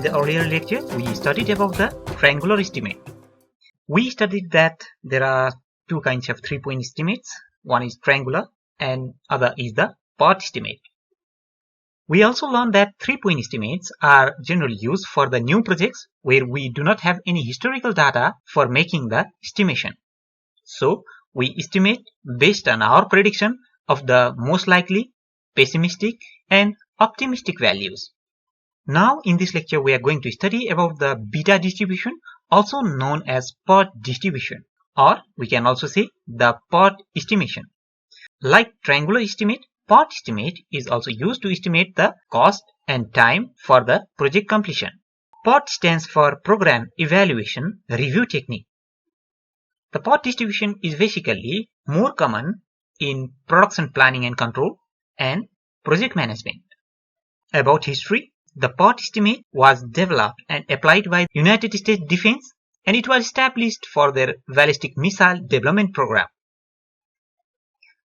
the earlier lecture, we studied about the triangular estimate. We studied that there are two kinds of 3-point estimates. One is triangular and other is the Pert estimate. We also learned that 3-point estimates are generally used for the new projects where we do not have any historical data for making the estimation. So we estimate based on our prediction of the most likely, pessimistic and optimistic values. Now in this lecture we are going to study about the beta distribution, also known as Pert distribution, or we can also say the Pert estimation. Like triangular estimate, Pert estimate is also used to estimate the cost and time for the project completion. Pert stands for Program Evaluation Review Technique. The Pert distribution is basically more common in production planning and control and project management. About history, the Pert estimate was developed and applied by the United States Defense, and it was established for their ballistic missile development program.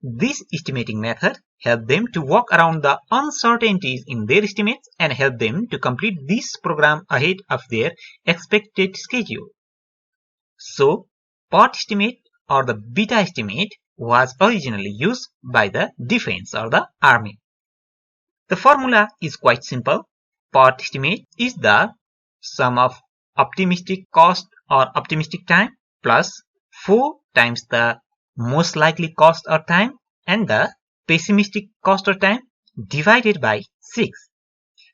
This estimating method helped them to work around the uncertainties in their estimates and helped them to complete this program ahead of their expected schedule. So, Pert estimate or the beta estimate was originally used by the defense or the army. The formula is quite simple. Pert estimate is the sum of optimistic cost or optimistic time plus 4 times the most likely cost or time and the pessimistic cost or time divided by 6.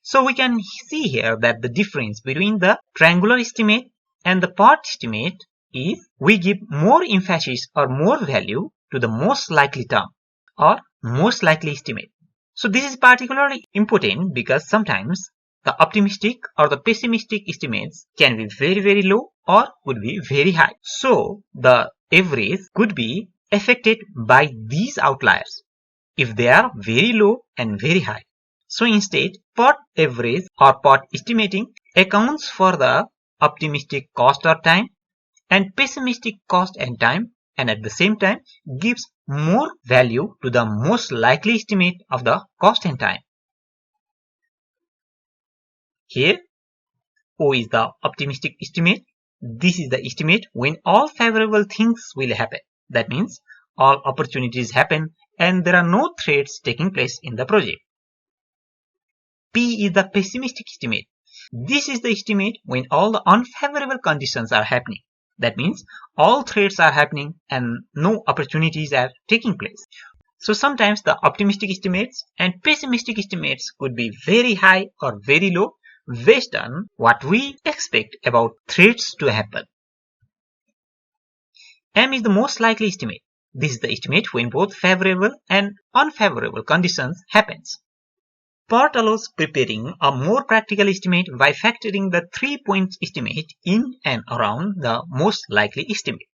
So we can see here that the difference between the triangular estimate and the Pert estimate is we give more emphasis or more value to the most likely term or most likely estimate. So this is particularly important because sometimes the optimistic or the pessimistic estimates can be very low or could be very high. So the average could be affected by these outliers if they are very low and very high. So instead, Pert average or Pert estimating accounts for the optimistic cost or time and pessimistic cost and time, and at the same time gives more value to the most likely estimate of the cost and time. Here, O is the optimistic estimate. This is the estimate when all favorable things will happen. That means all opportunities happen and there are no threats taking place in the project. P is the pessimistic estimate. This is the estimate when all the unfavorable conditions are happening. That means all threats are happening and no opportunities are taking place. So sometimes the optimistic estimates and pessimistic estimates could be very high or very low based on what we expect about threats to happen. M is the most likely estimate. This is the estimate when both favorable and unfavorable conditions happens. Pert allows preparing a more practical estimate by factoring the 3-point estimate in and around the most likely estimate.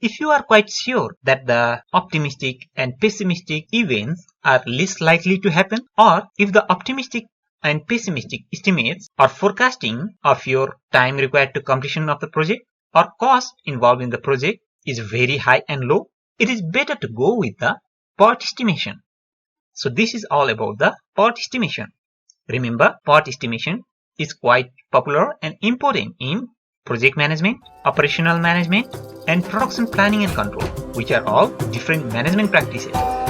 If you are quite sure that the optimistic and pessimistic events are less likely to happen, or if the optimistic and pessimistic estimates are forecasting of your time required to completion of the project or cost involved in the project is very high and low, it is better to go with the Pert estimation. So this is all about the Pert estimation. Remember, Pert estimation is quite popular and important in project management, operational management, and production planning and control, which are all different management practices.